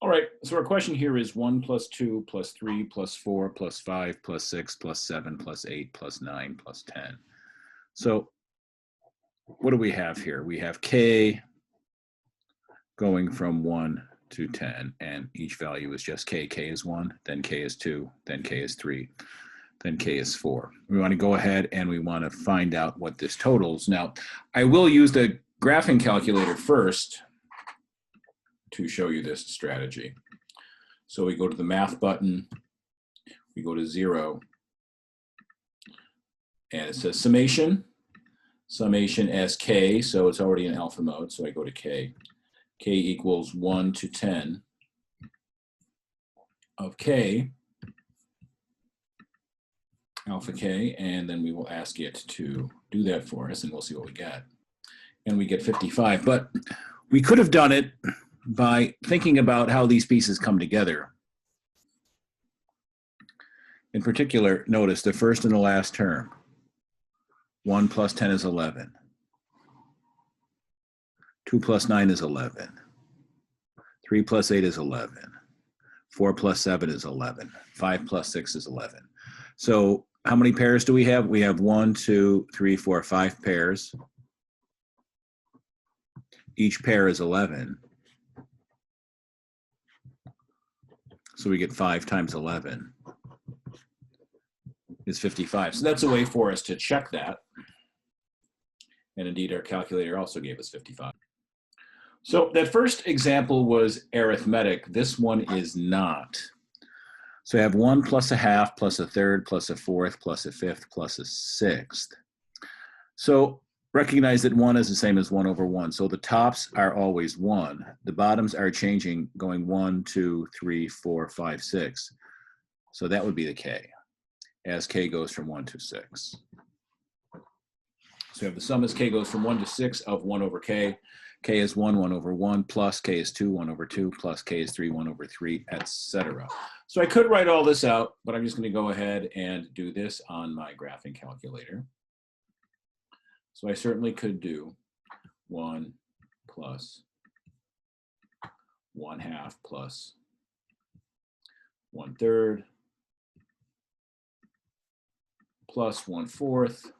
All right, so our question here is 1 plus 2 plus 3 plus 4 plus 5 plus 6 plus 7 plus 8 plus 9 plus 10. So what do we have here? We have k going from 1 to 10, and each value is just k. K is 1, then k is 2, then k is 3, then k is 4. We want to go ahead and we want to find out what this totals. Now, I will use the graphing calculator first to show you this strategy. So we go to the math button, we go to 0, and it says summation as k, so it's already in alpha mode, so I go to k. K equals 1 to 10 of k, alpha k, and then we will ask it to do that for us, and we'll see what we get. And we get 55, but we could have done it by thinking about how these pieces come together. In particular, notice the first and the last term. 1 plus 10 is 11. 2 plus 9 is 11. 3 plus 8 is 11. 4 plus 7 is 11. 5 plus 6 is 11. So how many pairs do we have? We have 1, 2, 3, 4, 5 pairs. Each pair is 11. So we get 5 times 11 is 55. So that's a way for us to check that. And indeed, our calculator also gave us 55. So that first example was arithmetic. This one is not. So I have 1 plus a half plus a third plus a fourth plus a fifth plus a sixth. So recognize that 1 is the same as 1 over 1. So the tops are always 1. The bottoms are changing, going 1, 2, 3, 4, 5, 6. So that would be the k, as k goes from 1 to 6. So we have the sum as k goes from 1 to 6 of 1 over k. K is 1, 1 over 1, plus k is 2, 1 over 2, plus k is 3, 1 over 3, etc. So I could write all this out, but I'm just going to go ahead and do this on my graphing calculator. So I certainly could do 1 plus 1/2 plus 1/3 plus 1/4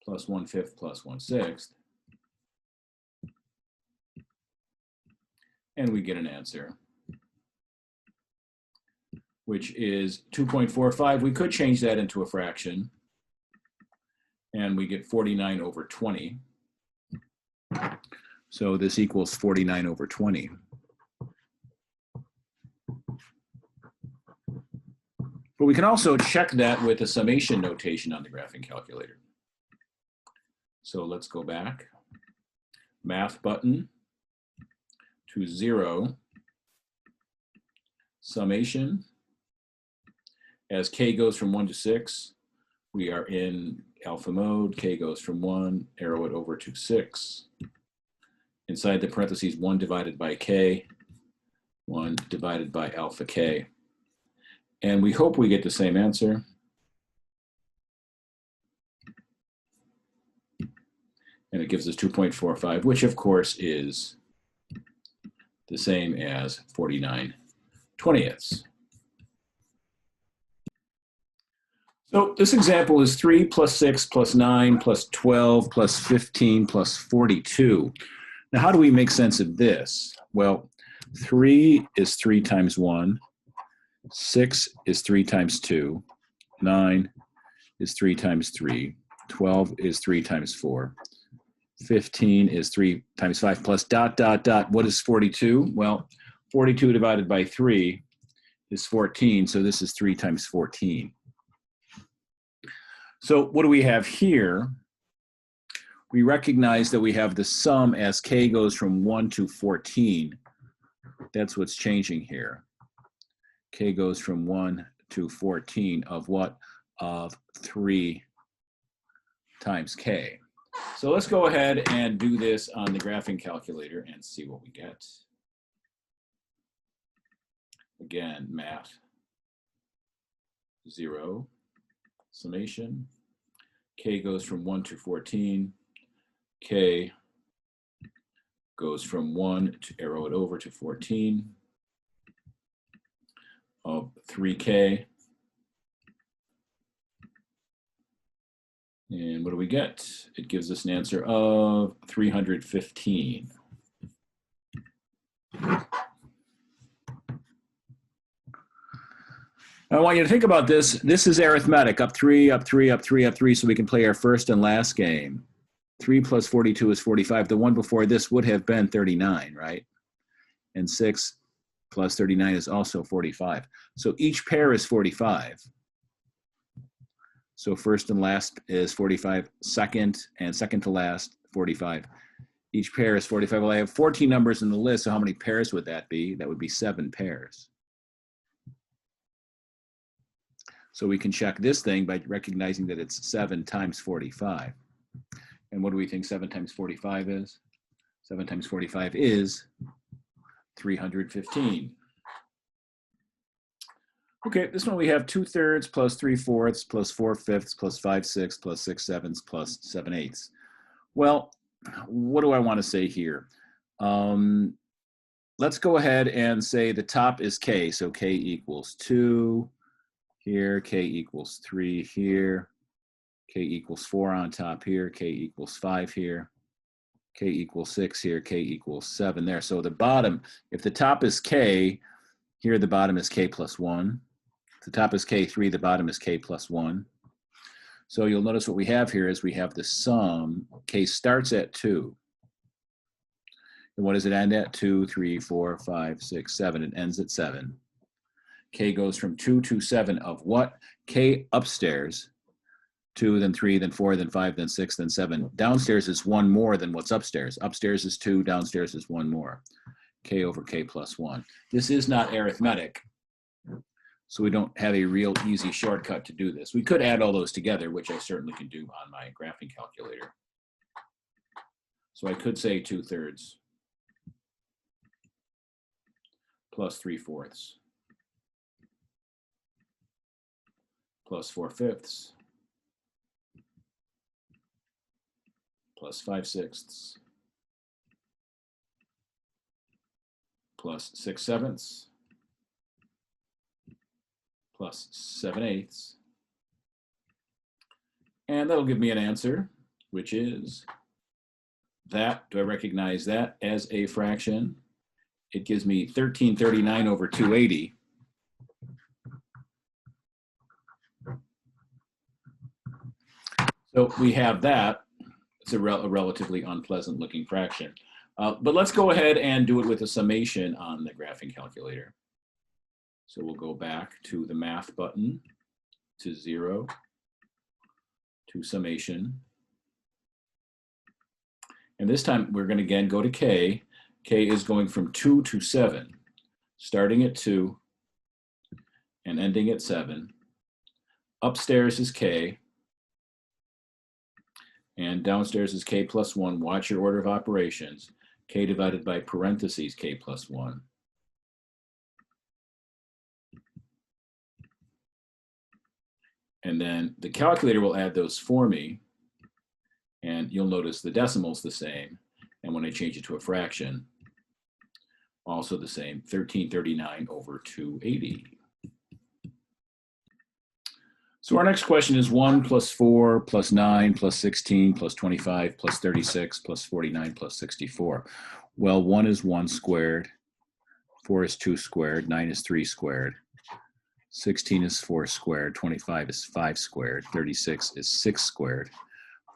plus 1/5 plus 1/6. And we get an answer, which is 2.45. We could change that into a fraction, and we get 49 over 20. So this equals 49 over 20. But we can also check that with a summation notation on the graphing calculator. So let's go back. Math button to 0. Summation. As k goes from 1 to 6, we are in alpha mode. K goes from 1, arrow it over to 6. Inside the parentheses, 1 divided by k, 1 divided by alpha k. And we hope we get the same answer. And it gives us 2.45, which of course is the same as 49/20. So this example is 3 plus 6 plus 9 plus 12 plus 15 plus 42. Now, how do we make sense of this? Well, 3 is 3 times 1. 6 is 3 times 2. 9 is 3 times 3. 12 is 3 times 4. 15 is 3 times 5 plus ... What is 42? Well, 42 divided by 3 is 14, so this is 3 times 14. So what do we have here? We recognize that we have the sum as k goes from 1 to 14. That's what's changing here. K goes from 1 to 14 of what? Of 3 times k. So let's go ahead and do this on the graphing calculator and see what we get. Again, math 0, summation. K goes from 1 to 14. K goes from 1 to arrow it over to 14 of 3K. And what do we get? It gives us an answer of 315. I want you to think about this. This is arithmetic, up 3, up 3, up 3, up 3, so we can play our first and last game. 3 plus 42 is 45. The one before this would have been 39, right? And 6 plus 39 is also 45. So each pair is 45. So first and last is 45, second and second to last, 45. Each pair is 45. Well, I have 14 numbers in the list, so how many pairs would that be? That would be 7 pairs. So we can check this thing by recognizing that it's 7 times 45. And what do we think 7 times 45 is? 7 times 45 is 315. Okay, this one we have 2/3 plus 3/4 plus 4/5 plus 5/6 plus 6/7 plus 7/8. Well, what do I want to say here? Let's go ahead and say the top is K. So K equals 2 here, K equals 3 here, K equals 4 on top here, K equals 5 here, K equals 6 here, K equals 7 there. So the bottom, if the top is K, here the bottom is K plus 1. If the top is K3, the bottom is K plus 1. So you'll notice what we have here is we have the sum. K starts at 2. And what does it end at? 2, 3, 4, 5, 6, 7. It ends at 7. K goes from 2 to 7 of what? K upstairs, 2, then 3, then 4, then 5, then 6, then 7. Downstairs is 1 more than what's upstairs. Upstairs is 2, downstairs is 1 more. K over K plus 1. This is not arithmetic, so we don't have a real easy shortcut to do this. We could add all those together, which I certainly can do on my graphing calculator. So I could say 2/3 plus 3/4 plus 4/5 plus 5/6 plus 6/7 plus 7/8. And that'll give me an answer, which is that. Do I recognize that as a fraction? It gives me 1339 over 280. So we have that. It's a relatively unpleasant looking fraction. But let's go ahead and do it with a summation on the graphing calculator. So we'll go back to the math button, to 0, to summation. And this time we're going to again go to K. K is going from 2 to 7, starting at 2 and ending at 7. Upstairs is K, and downstairs is K plus 1. Watch your order of operations. K divided by parentheses K plus 1. And then the calculator will add those for me, and you'll notice the decimal's the same. And when I change it to a fraction, also the same, 1339 over 280. So our next question is 1 plus 4 plus 9 plus 16 plus 25 plus 36 plus 49 plus 64. Well, 1 is 1 squared, 4 is 2 squared, 9 is 3 squared, 16 is 4 squared, 25 is 5 squared, 36 is 6 squared,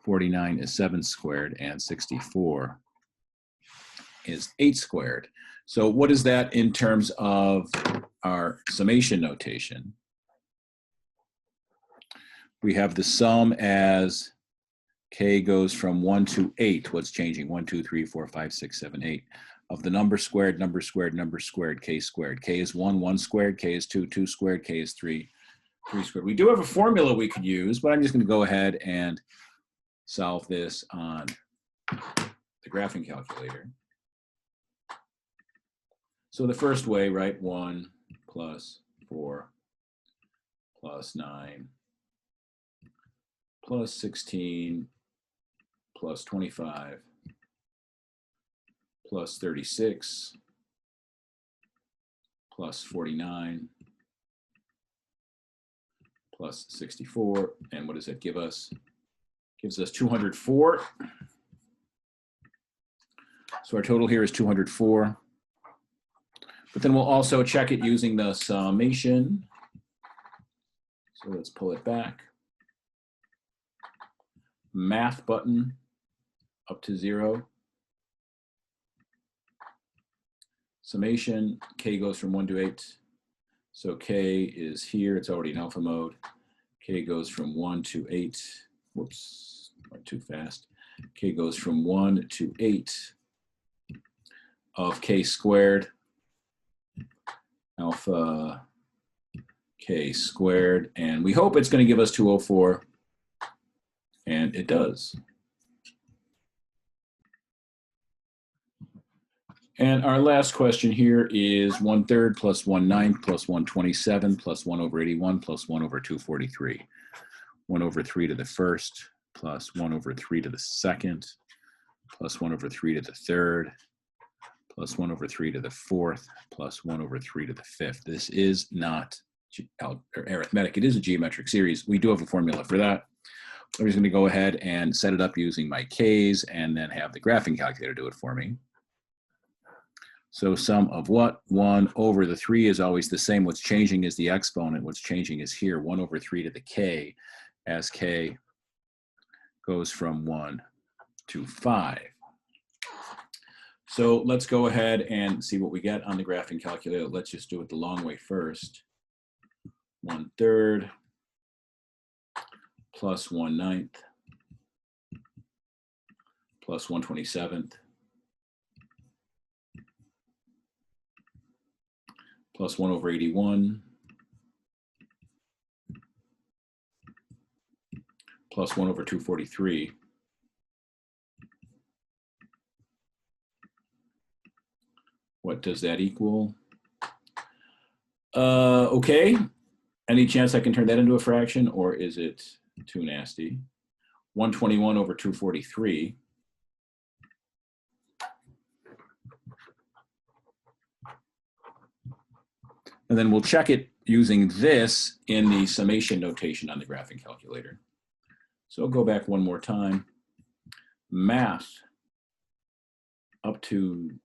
49 is 7 squared, and 64 is 8 squared. So what is that in terms of our summation notation? We have the sum as K goes from 1 to 8. What's changing? 1, 2, 3, 4, 5, 6, 7, 8. Of the number squared, number squared, number squared, K squared. K is 1, 1 squared. K is 2, 2 squared. K is 3, 3 squared. We do have a formula we could use, but I'm just going to go ahead and solve this on the graphing calculator. So the first way, right, 1 plus 4 plus 9 plus 16 plus 25 plus 36 plus 49 plus 64. And what does that give us? Gives us 204. So our total here is 204. But then we'll also check it using the summation. So let's pull it back. Math button up to 0. Summation, k goes from 1 to 8. So k is here, it's already in alpha mode. K goes from 1 to 8. Whoops, went too fast. K goes from 1 to 8 of k squared, alpha k squared, and we hope it's going to give us 204, and it does. And our last question here is 1/3 plus 1/9 plus 1/27 plus 1 over 81 plus 1 over 243. 1 over 3 to the first plus 1 over 3 to the second plus 1 over 3 to the third plus 1 over 3 to the fourth plus 1 over 3 to the fifth. This is not arithmetic. It is a geometric series. We do have a formula for that. I'm just going to go ahead and set it up using my k's and then have the graphing calculator do it for me. So sum of what? 1 over the 3 is always the same. What's changing is the exponent. What's changing is here, 1 over 3 to the k, as k goes from 1 to 5. So let's go ahead and see what we get on the graphing calculator. Let's just do it the long way first. 1/3 plus 1/9 plus 1/27 plus 1 over 81 plus 1 over 243 What does that equal? Okay. Any chance I can turn that into a fraction, or is it too nasty? 121 over 243. And then we'll check it using this in the summation notation on the graphing calculator. So I'll go back one more time. Math up to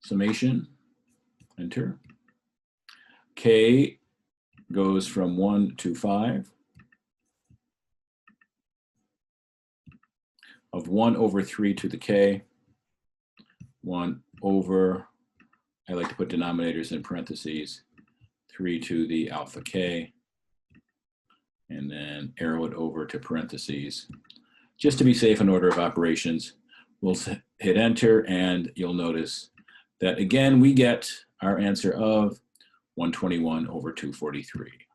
summation, enter. K goes from 1 to 5 of 1 over 3 to the k, 1 over, I like to put denominators in parentheses, 3 to the alpha k, and then arrow it over to parentheses. Just to be safe in order of operations, we'll hit enter, and you'll notice that again we get our answer of 121 over 243.